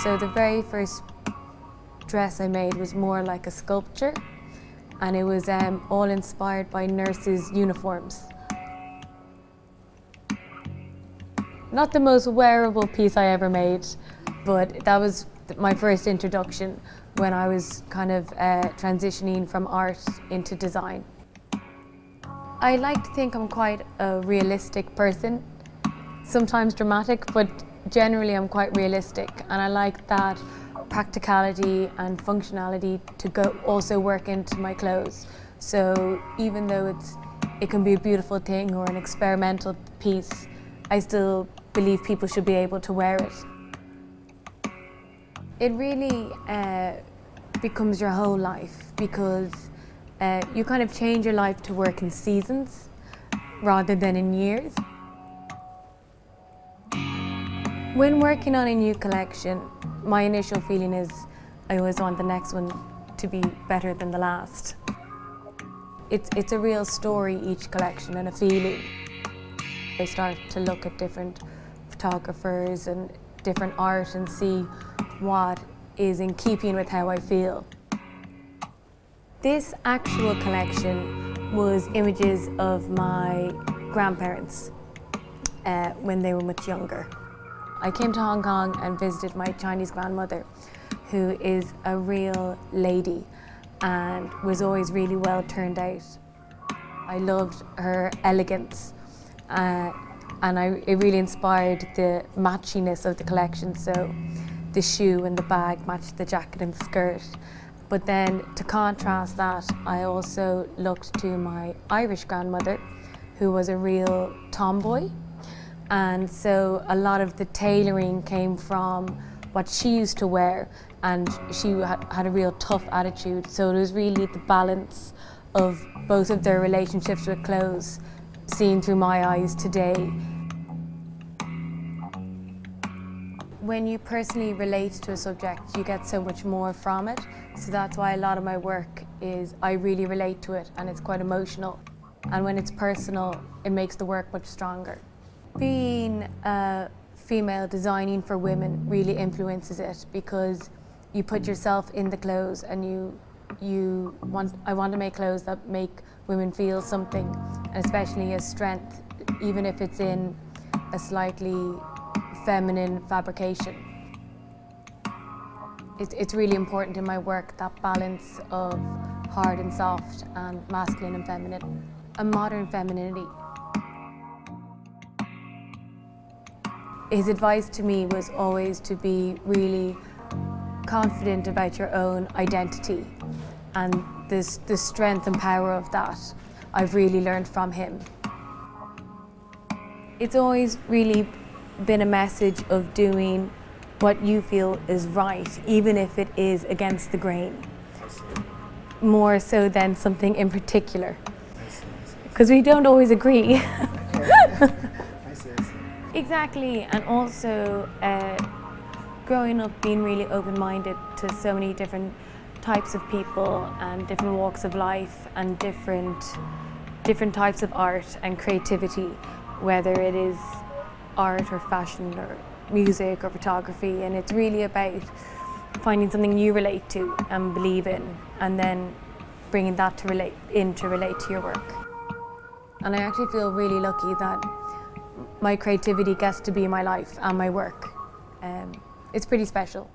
So the very first dress I made was more like a sculpture, and it was all inspired by nurses' uniforms. Not the most wearable piece I ever made, but that was my first introduction when I was kind of transitioning from art into design. I like to think I'm quite a realistic person, sometimes dramatic, but generally I'm quite realistic, and I like that practicality and functionality to also work into my clothes. So even though it can be a beautiful thing or an experimental piece, I still believe people should be able to wear it. It really becomes your whole life, because you kind of change your life to work in seasons rather than in years. When working on a new collection, my initial feeling is I always want the next one to be better than the last. It's a real story, each collection, and a feeling. I start to look at different photographers and different art and see what is in keeping with how I feel. This actual collection was images of my grandparents when they were much younger. I came to Hong Kong and visited my Chinese grandmother, who is a real lady and was always really well turned out. I loved her elegance, and it really inspired the matchiness of the collection. So the shoe and the bag matched the jacket and the skirt. But then to contrast that, I also looked to my Irish grandmother, who was a real tomboy. And so a lot of the tailoring came from what she used to wear, and she had a real tough attitude. So it was really the balance of both of their relationships with clothes seen through my eyes today. When you personally relate to a subject, you get so much more from it. So that's why a lot of my work is, I really relate to it, and it's quite emotional. And when it's personal, it makes the work much stronger. Being a female designing for women really influences it, because you put yourself in the clothes, and I want to make clothes that make women feel something, and especially a strength, even if it's in a slightly feminine fabrication. It's really important in my work, that balance of hard and soft and masculine and feminine, a modern femininity. His advice to me was always to be really confident about your own identity, and the strength and power of that I've really learned from him. It's always really been a message of doing what you feel is right, even if it is against the grain, more so than something in particular, because we don't always agree. Exactly, and also growing up being really open-minded to so many different types of people and different walks of life and different types of art and creativity, whether it is art or fashion or music or photography. And it's really about finding something you relate to and believe in, and then bringing that to relate to your work. And I actually feel really lucky that my creativity gets to be my life and my work. It's pretty special.